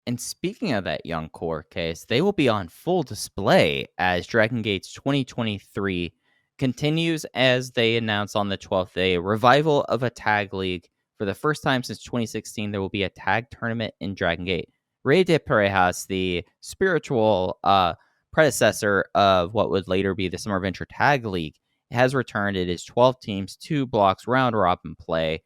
And speaking of that young core case, they will be on full display as Dragon Gate's 2023 continues as they announce on the 12th day a revival of a tag league. For the first time since 2016, there will be a tag tournament in Dragon Gate. Rey de Parejas, the spiritual predecessor of what would later be the Summer Venture Tag League, has returned. It is 12 teams, 2 blocks, round robin play.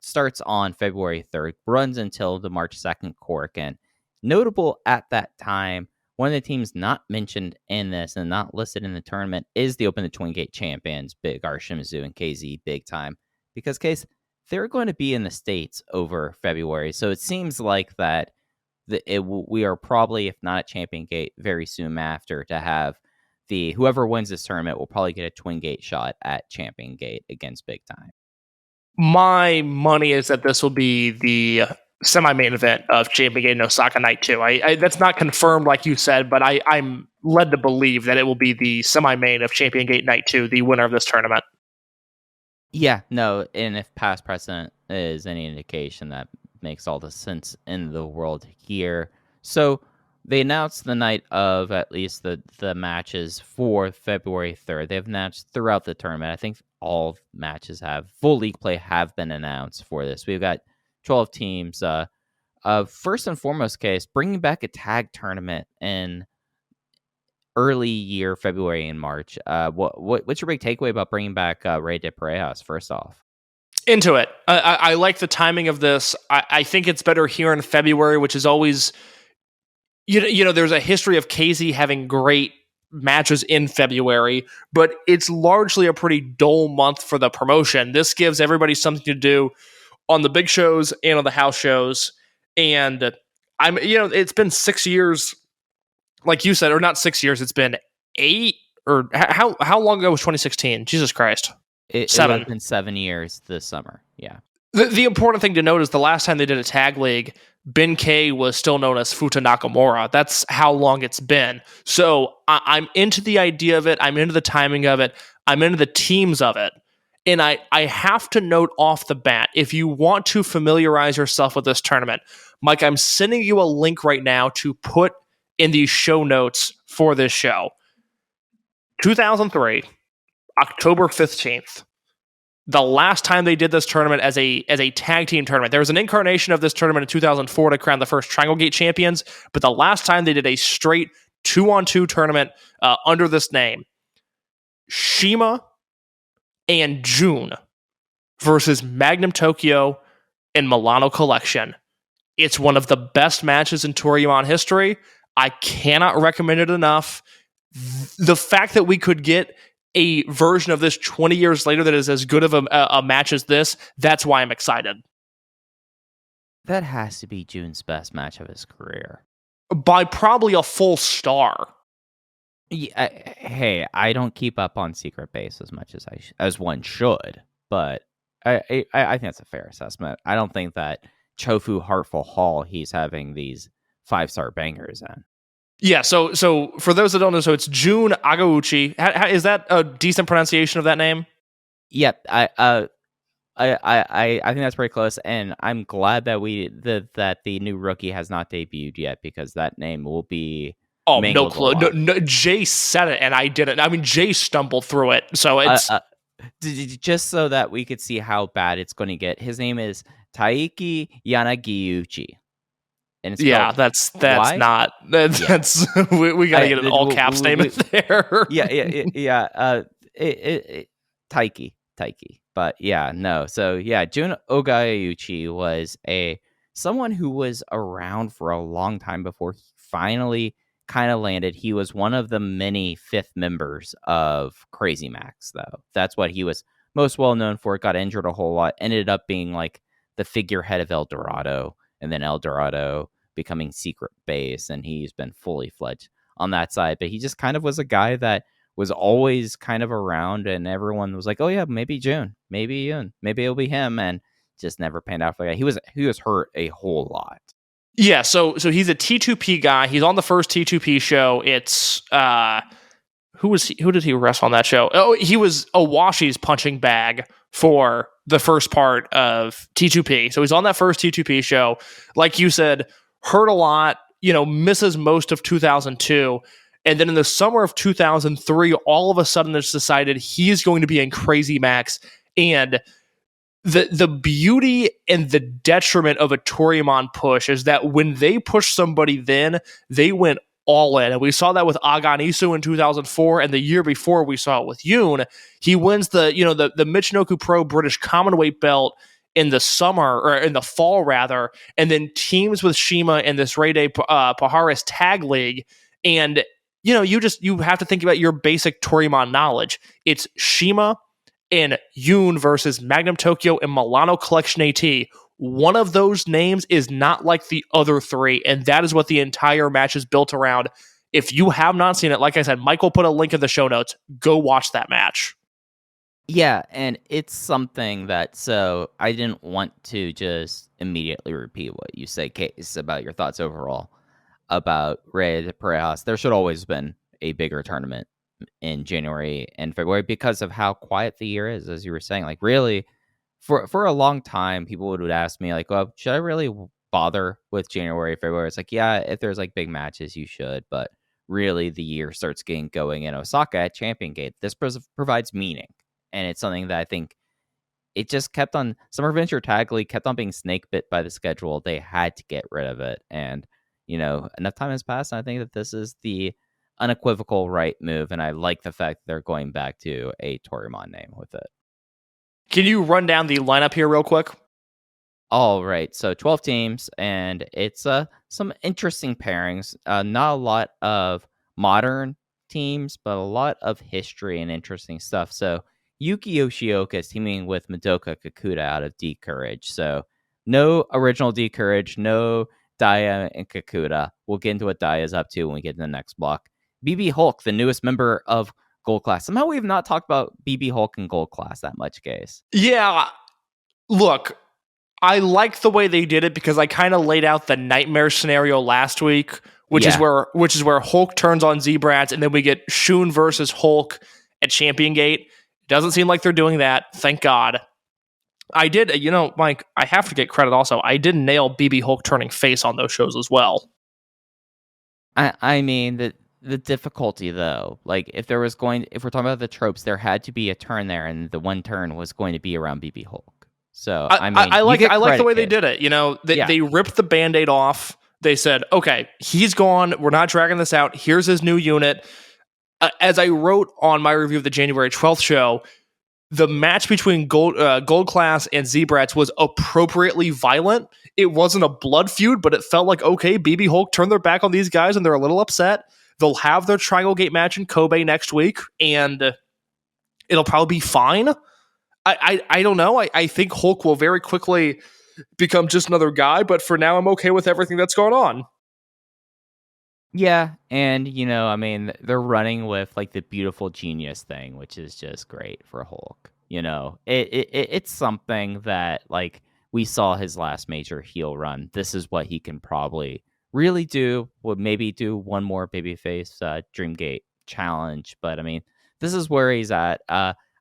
Starts on February 3rd, runs until the March 2nd Korakuen. Notable at that time, one of the teams not mentioned in this and not listed in the tournament is the Open to Twin Gate champions, Big R Shimizu and KZ Big Time. Because, Case, they're going to be in the States over February. So it seems like that we are probably, if not at Champion Gate, very soon after to have whoever wins this tournament will probably get a Twin Gate shot at Champion Gate against Big Time. My money is that this will be the semi-main event of Champion Gate and Osaka Night 2. That's not confirmed, like you said, but I'm led to believe that it will be the semi-main of Champion Gate Night 2, the winner of this tournament. Yeah, no, and if past precedent is any indication, that makes all the sense in the world here. So they announced the night of at least the matches for February 3rd. They've announced throughout the tournament. I think all matches full league play have been announced for this. We've got 12 teams. First and foremost, Case, bringing back a tag tournament in early year February and March. What's your big takeaway about bringing back Rey de Parejas? First off, into it. I like the timing of this. I think it's better here in February, which is always, you know, there's a history of KZ having great matches in February, but it's largely a pretty dull month for the promotion. This gives everybody something to do on the big shows and on the house shows. And it's been 6 years, like you said, or not 6 years. It's been 8 or how long ago was 2016? Jesus Christ. 7. It's been 7 years this summer. Yeah. The important thing to note is the last time they did a tag league, Ben K was still known as Futa Nakamura. That's how long it's been. So I'm into the idea of it. I'm into the timing of it. I'm into the teams of it. And I have to note off the bat, if you want to familiarize yourself with this tournament, Mike, I'm sending you a link right now to put in the show notes for this show. 2003, October 15th. The last time they did this tournament as a tag team tournament. There was an incarnation of this tournament in 2004 to crown the first Triangle Gate champions, but the last time they did a straight 2-on-2 tournament under this name, Shima and June versus Magnum Tokyo and Milano Collection. It's one of the best matches in Toryumon history. I cannot recommend it enough. The fact that we could get a version of this 20 years later that is as good of a match as this, that's why I'm excited. That has to be June's best match of his career. By probably a full star. Yeah, hey, I don't keep up on Secret Base as much as one should, but I think that's a fair assessment. I don't think that Chofu Heartful Hall he's having these 5-star bangers in. Yeah, so for those that don't know, so it's Jun Agauchi. Is that a decent pronunciation of that name? Yep, I think that's pretty close, and I'm glad that that the new rookie has not debuted yet, because that name will be. Oh, no clue. No, Jay said it, and I didn't. I mean, Jay stumbled through it, so it's just so that we could see how bad it's going to get. His name is Taiki Yanagiuchi. And it's that's why? Not that's we gotta get an all caps name in there. Taiki, but yeah, no. So yeah, Jun Ogaiuchi was someone who was around for a long time before he finally kind of landed. He was one of the many 5th members of Crazy Max, though. That's what he was most well known for. Got injured a whole lot. Ended up being like the figurehead of El Dorado, and then El Dorado becoming Secret Base, and he's been fully fledged on that side. But he just kind of was a guy that was always kind of around, and everyone was like, oh yeah, maybe June, maybe it'll be him, and just never panned out for that. He was hurt a whole lot. Yeah, so he's a T2P guy. He's on the first T2P show. It's who did he wrestle on that show? Oh, he was Owashi's punching bag for the first part of T2P. So he's on that first T2P show. Like you said, hurt a lot, misses most of 2002. And then in the summer of 2003, all of a sudden it's decided he's going to be in Crazy Max. And the beauty and the detriment of a Toryumon push is that when they push somebody then, they went all in. And we saw that with Aganisu in 2004, and the year before we saw it with Yoon. He wins the Michinoku Pro British Commonwealth belt in the summer, or in the fall rather, and then teams with Shima in this Rey de Parejas tag league. And you have to think about your basic Toryumon knowledge. It's Shima and Yoon versus Magnum Tokyo and Milano Collection AT. One of those names is not like the other three, and that is what the entire match is built around. If you have not seen it, like I said, Michael put a link in the show notes. Go watch that match. Yeah, and it's something that, so I didn't want to just immediately repeat what you say, Case, about your thoughts overall about Rey de Parejas. There should always have been a bigger tournament in January and February because of how quiet the year is, as you were saying. Like, really, for a long time, people would ask me, like, well, should I really bother with January, February? It's like, yeah, if there's like big matches, you should, but really the year starts getting going in Osaka at Champion Gate. This provides meaning, and it's something that I think it just kept on. Summer Venture Tag League kept on being snake bit by the schedule. They had to get rid of it, and enough time has passed, and I think that this is the unequivocal right move, and I like the fact that they're going back to a Toryumon name with it. Can you run down the lineup here real quick? All right, so 12 teams, and it's some interesting pairings. Not a lot of modern teams, but a lot of history and interesting stuff. So Yuki Yoshioka is teaming with Madoka Kakuta out of D-Courage. So no original D-Courage, no Daya and Kakuta. We'll get into what Daya is up to when we get in the next block. BB Hulk, the newest member of Gold Class. Somehow we have not talked about BB Hulk and Gold Class that much, Case. Yeah, look, I like the way they did it because I kind of laid out the nightmare scenario last week, which is where Hulk turns on Z-Brats, and then we get Shun versus Hulk at Champion Gate. Doesn't seem like they're doing that. Thank God. I did, Mike, I have to get credit also. I did nail BB Hulk turning face on those shows as well. I mean, the difficulty, though, like if we're talking about the tropes, there had to be a turn there, and the one turn was going to be around BB Hulk. So I like the way they did it. They ripped the Band-Aid off. They said, okay, he's gone. We're not dragging this out. Here's his new unit. As I wrote on my review of the January 12th show, the match between Gold Class and Z-Brats was appropriately violent. It wasn't a blood feud, but it felt like, okay, BB Hulk turned their back on these guys and they're a little upset. They'll have their Triangle Gate match in Kobe next week, and it'll probably be fine. I don't know. I think Hulk will very quickly become just another guy, but for now, I'm okay with everything that's going on. Yeah, and I mean, they're running with like the beautiful genius thing, which is just great for Hulk. It's something that like we saw his last major heel run. This is what he can probably really do. Would maybe do one more babyface Dreamgate challenge, but I mean, this is where he's at.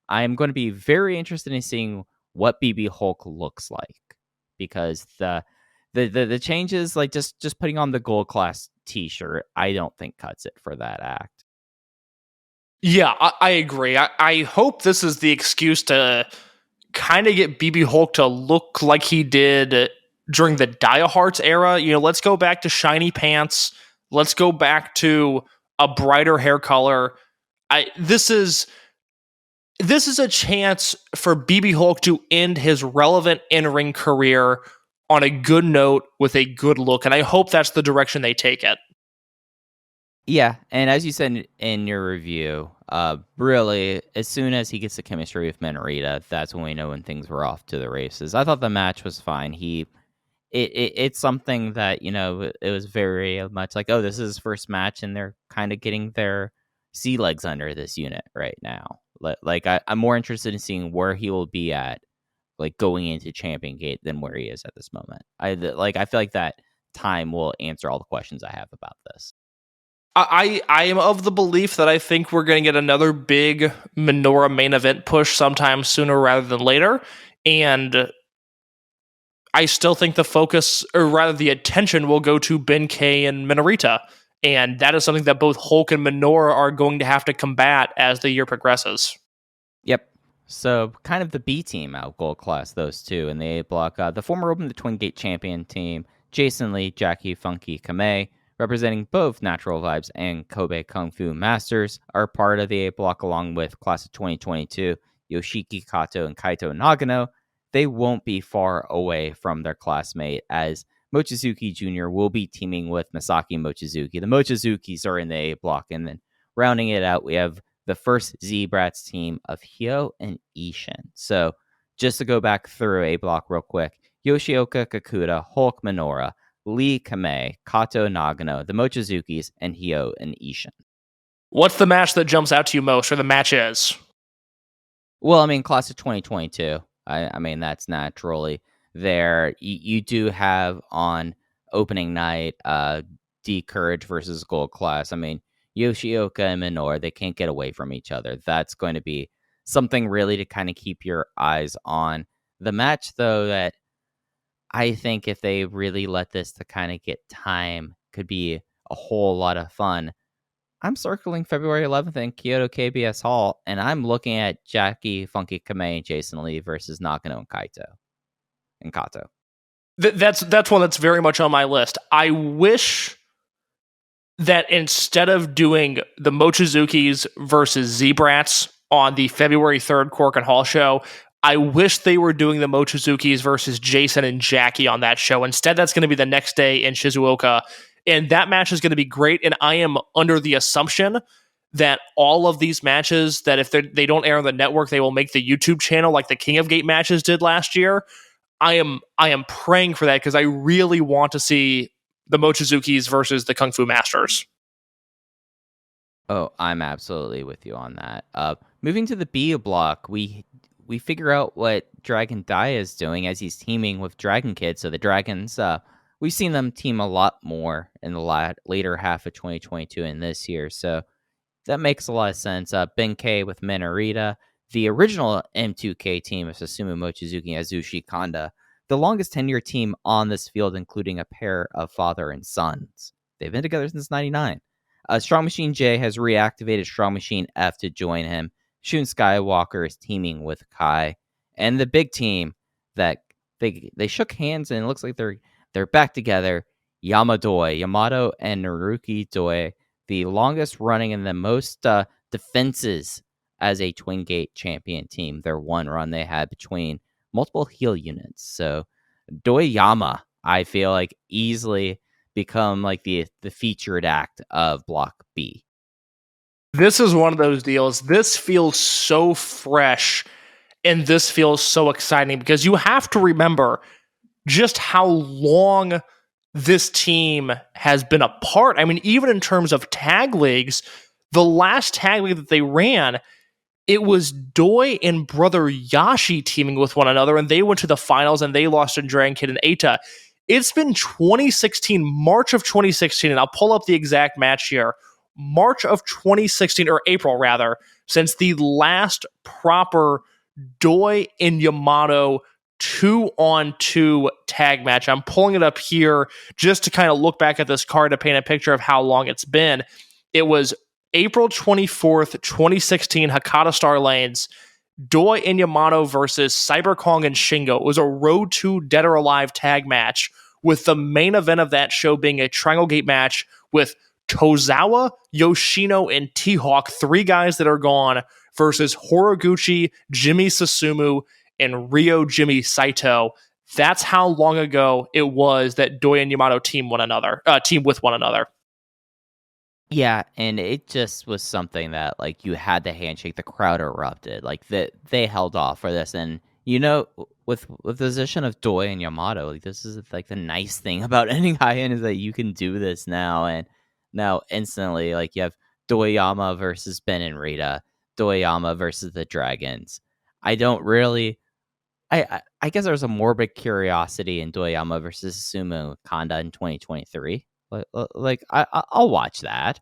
I'm going to be very interested in seeing what BB Hulk looks like, because the changes, like just putting on the Gold Class t-shirt, I don't think cuts it for that act. Yeah, I agree. I hope this is the excuse to kind of get BB Hulk to look like he did during the Dia Hearts era. Let's go back to shiny pants. Let's go back to a brighter hair color. This is a chance for BB Hulk to end his relevant in-ring career on a good note with a good look, and I hope that's the direction they take it. Yeah, and as you said in your review, really, as soon as he gets the chemistry with Minorita, that's when we know when things were off to the races. I thought the match was fine. It's something that, it was very much like, oh, this is his first match, and they're kind of getting their sea legs under this unit right now. Like, I'm more interested in seeing where he will be at, like, going into Champion Gate than where he is at this moment. I feel like that time will answer all the questions I have about this. I am of the belief that I think we're going to get another big Minoura main event push sometime sooner rather than later. And I still think the focus, or rather the attention, will go to Ben-K and Minorita. And that is something that both Hulk and Minoura are going to have to combat as the year progresses. Yep. So kind of the B team out of Gold Class, those two in the A block. The former Open the Twin Gate champion team, Jason Lee, Jackie Funky Kamei, representing both Natural Vibes and Kobe Kung Fu Masters, are part of the A block along with Class of 2022, Yoshiki Kato and Kaito Nagano. They won't be far away from their classmate, as Mochizuki Jr. will be teaming with Masaki Mochizuki. The Mochizukis are in the A block, and then rounding it out, we have the first Z-Brats team of Hyo and Ishin. So just to go back through A block real quick, Yoshioka Kakuta, Hulk Minoura, Lee Kamei, Kato Nagano, the Mochizukis, and Hyo and Ishin. What's the match that jumps out to you most, or the matches? Well, I mean, Class of 2022. I mean, that's naturally there. You do have on opening night D Courage versus Gold Class. I mean, Yoshioka and Minoura, they can't get away from each other. That's going to be something really to kind of keep your eyes on. The match, though, that I think if they really let this to kind of get time, could be a whole lot of fun. I'm circling February 11th in Kyoto KBS Hall, and I'm looking at Jackie Funky Kamei and Jason Lee versus Nakano and Kato. That's one that's very much on my list. I wish that instead of doing the Mochizukis versus Z-Brats on the February 3rd Cork and Hall show, I wish they were doing the Mochizukis versus Jason and Jackie on that show. Instead, that's going to be the next day in Shizuoka. And that match is going to be great. And I am under the assumption that all of these matches, that if they don't air on the network, they will make the YouTube channel like the King of Gate matches did last year. I am praying for that because I really want to see the Mochizukis versus the Kung Fu Masters. Oh, I'm absolutely with you on that. Moving to the B block, we figure out what Dragon Dia is doing as he's teaming with Dragon Kid. So the Dragons, we've seen them team a lot more in the later half of 2022 and this year. So that makes a lot of sense. Ben-K with Minorita, the original M2K team of Susumu Mochizuki and Azushi Kanda, the longest tenured team on this field, including a pair of father and sons. They've been together since 99. Strong Machine J has reactivated Strong Machine F to join him. Shun Skywalker is teaming with Kai. And the big team that they shook hands and it looks like they're back together. Yamato and Naruki Doi, the longest running and the most defenses as a Twin Gate champion team. Their one run they had between multiple heel units. So Doyama, I feel like, easily become like the featured act of Block B. This is one of those deals. This feels so fresh and this feels so exciting because you have to remember just how long this team has been apart. I mean, even in terms of tag leagues, the last tag league that they ran, it was Doi and brother Yashi teaming with one another, and they went to the finals and they lost to Dragon Kid and Eita. It's been 2016, March of 2016, and I'll pull up the exact match here. March of 2016, or April rather, since the last proper Doi and Yamato 2-on-2 tag match. I'm pulling it up here just to kind of look back at this card to paint a picture of how long it's been. It was April 24th, 2016, Hakata Star Lanes, Doi and Yamato versus Cyber Kong and Shingo. It was a Road to Dead or Alive tag match, with the main event of that show being a Triangle Gate match with Tozawa, Yoshino, and T-Hawk, three guys that are gone, versus Horiguchi, Jimmy Susumu, and Ryo Jimmy Saito. That's how long ago it was that Doi and Yamato team with one another. Yeah, and it just was something that, like, you had the handshake, the crowd erupted, like, they held off for this, and, you know, with the position of Doi and Yamato, like, this is, like, the nice thing about ending high-end is that you can do this now, and now instantly, like, you have Doyama versus Ben and Rita, Doyama versus the Dragons. I don't really... I guess there's a morbid curiosity in Doyama versus Sumo Kanda in 2023. Like, I'll watch that.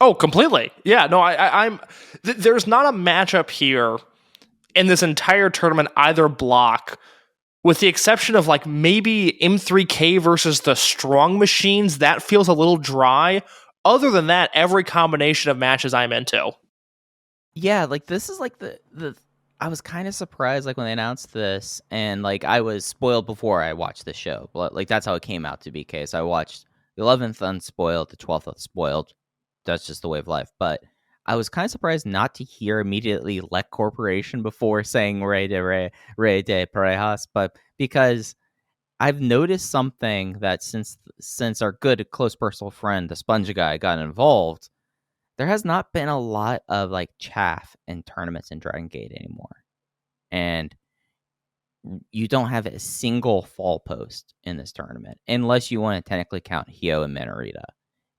Oh, completely. Yeah, no, I'm. There's not a matchup here in this entire tournament, either block, with the exception of like maybe M3K versus the Strong Machines, that feels a little dry. Other than that, every combination of matches I'm into. Yeah, like this is like the I was kind of surprised like when they announced this, and like I was spoiled before I watched the show. But like that's how it came out to be case. I watched the 11th unspoiled, the 12th unspoiled. That's just the way of life. But I was kind of surprised not to hear immediately Lec Corporation before saying Rey de Parejas, but because I've noticed something that since our good close personal friend the Sponge guy got involved, there has not been a lot of like chaff in tournaments in Dragon Gate anymore. And you don't have a single fall post in this tournament unless you want to technically count Hyo and Minorita.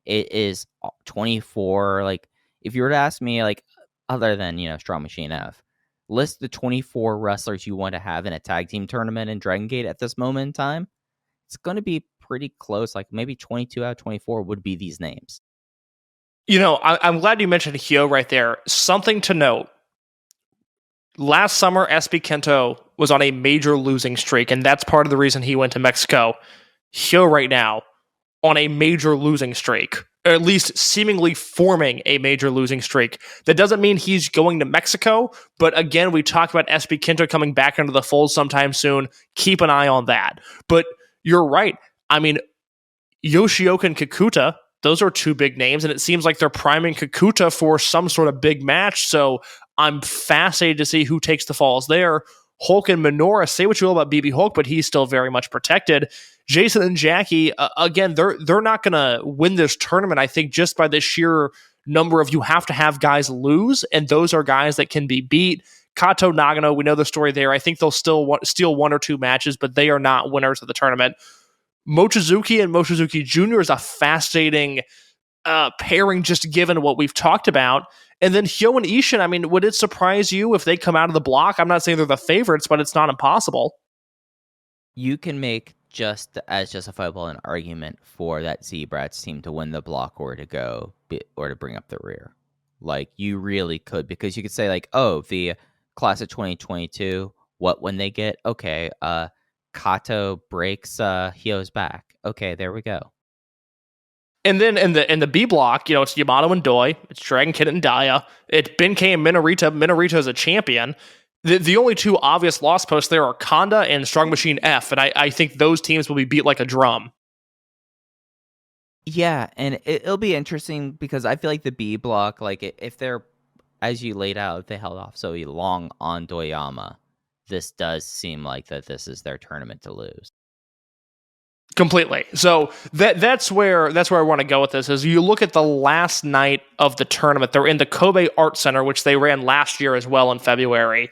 It is 24. Like, if you were to ask me, like, other than, Strong Machine F, list the 24 wrestlers you want to have in a tag team tournament in Dragon Gate at this moment in time, it's going to be pretty close. Like, maybe 22 out of 24 would be these names. I'm glad you mentioned Hyo right there. Something to note. Last summer, SB Kento was on a major losing streak, and that's part of the reason he went to Mexico. Hyo right now on a major losing streak, or at least seemingly forming a major losing streak. That doesn't mean he's going to Mexico, but again, we talked about SB Kento coming back into the fold sometime soon. Keep an eye on that. But you're right. I mean, Yoshioka and Kikuta, those are two big names, and it seems like they're priming Kikuta for some sort of big match, so I'm fascinated to see who takes the falls there. Hulk and Minoru, say what you will about BB Hulk, but he's still very much protected. Jason and Jackie, again, they're not going to win this tournament, I think, just by the sheer number of you have to have guys lose, and those are guys that can be beat. Kato, Nagano, we know the story there. I think they'll still steal one or two matches, but they are not winners of the tournament. Mochizuki and Mochizuki Jr. is a fascinating pairing just given what we've talked about. And then Hyo and Ishin, I mean, would it surprise you if they come out of the block? I'm not saying they're the favorites, but it's not impossible. You can make just as justifiable an argument for that Z-Brats team to win the block or to bring up the rear. Like, you really could, because you could say, like, oh, the class of 2022, when they get? Okay, Kato breaks Hyo's back. Okay, there we go. And then in the B block, it's Yamato and Doi, it's Dragon Kid and Daya, it's Benkei and Minorita. Minorita is a champion. The only two obvious loss posts there are Kanda and Strong Machine F, and I think those teams will be beat like a drum. Yeah, and it'll be interesting because I feel like the B block, like if they're, as you laid out, if they held off so long on Doyama, this does seem like that this is their tournament to lose. Completely. So that's where I want to go with this. Is you look at the last night of the tournament, they're in the Kobe Art Center, which they ran last year as well in February.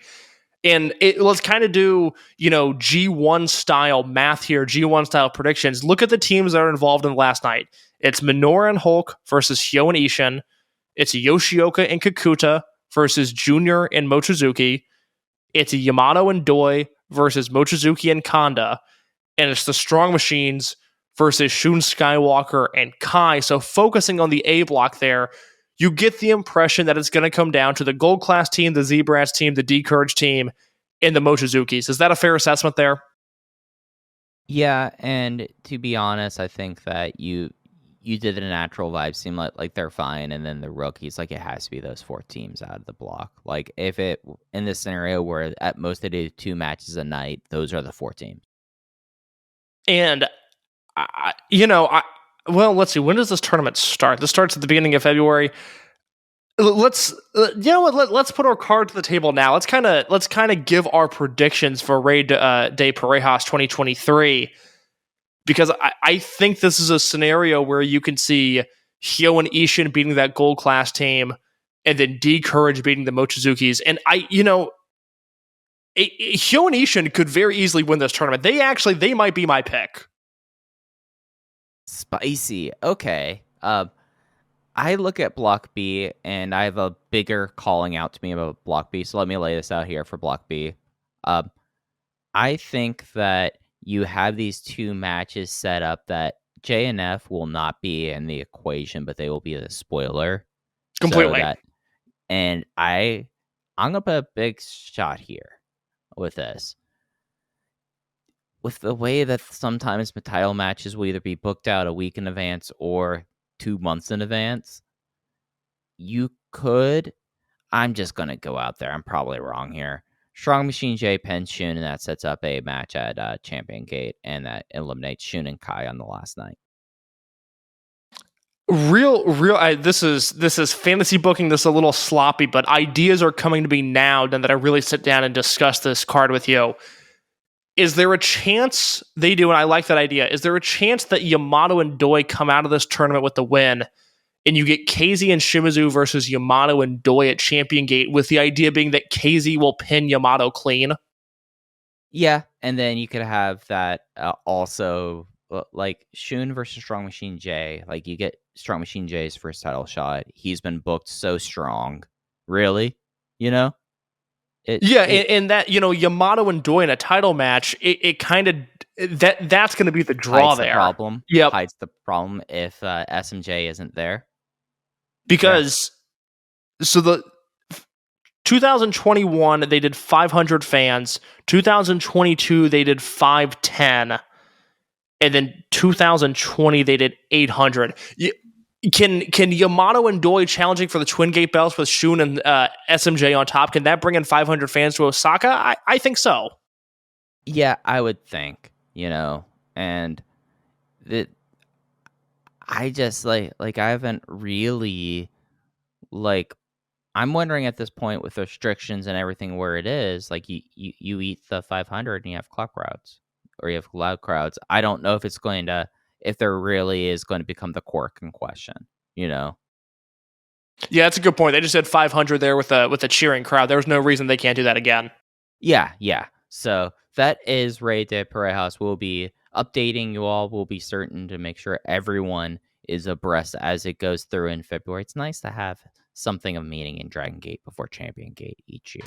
And let's kind of do, G1 style math here, G1 style predictions. Look at the teams that are involved in last night. It's Minoru and Hulk versus Hyo and Ishin. It's Yoshioka and Kikuta versus Junior and Mochizuki. It's Yamato and Doi versus Mochizuki and Kanda. And it's the Strong Machines versus Shun Skywalker and Kai. So focusing on the A block there, you get the impression that it's going to come down to the Gold Class team, the Z-Brats team, the D-Courage team, and the Mochizukis. Is that a fair assessment there? Yeah, and to be honest, I think that you did the natural vibe seem like they're fine, and then the rookies, like it has to be those four teams out of the block. Like if it in this scenario where at most they do 2 matches a night, those are the 4 teams. And well, let's see. When does this tournament start? This starts at the beginning of February. Let's let's put our card to the table now. Let's kind of give our predictions for Rey de Parejas 2023, because I think this is a scenario where you can see Hyo and Ishin beating that Gold Class team, and then D-Courage beating the Mochizukis. And Hyo and Ishin could very easily win this tournament. They might be my pick. Spicy. Okay. I look at Block B, and I have a bigger calling out to me about Block B, so let me lay this out here for Block B. I think that you have these 2 matches set up that J and F will not be in the equation, but they will be the spoiler. Completely. And I'm going to put a big shot here with this. with the way that sometimes title matches will either be booked out a week in advance or 2 months in advance, you could. I'm just going to go out there. I'm probably wrong here. Strong Machine J pins Shun, and that sets up a match at Champion Gate, and that eliminates Shun and Kai on the last night. This is fantasy booking. This is a little sloppy, but ideas are coming to me now. Then that I really sit down and discuss this card with you. Is there a chance they do? And I like that idea. Is there a chance that Yamato and Doi come out of this tournament with the win, and you get KZ and Shimizu versus Yamato and Doi at Champion Gate, with the idea being that KZ will pin Yamato clean? Yeah, and then you could have that also, like Shun versus Strong Machine J. Like, you get Strong Machine J's first title shot. He's been booked so strong. Really? You know? And that, Yamato and Doi in a title match, it kind of, that's going to be the draw there. Problem. Yep. Hides the problem if SMJ isn't there. Because, so the 2021, they did 500 fans. 2022, they did 510. And then 2020, they did 800. Can Yamato and Doi challenging for the Twin Gate belts with Shun and SMJ on top, can that bring in 500 fans to Osaka? I think so. Yeah, I would think, and that I just like I haven't really, I'm wondering at this point with restrictions and everything where it is, like you eat the 500 and you have club crowds or you have loud crowds. I don't know if there really is going to become the quirk in question, Yeah, that's a good point. They just had 500 there with a cheering crowd. There was no reason they can't do that again. Yeah. So that is Rey de Parejas. We'll be updating you all. We'll be certain to make sure everyone is abreast as it goes through in February. It's nice to have something of meaning in Dragon Gate before Champion Gate each year.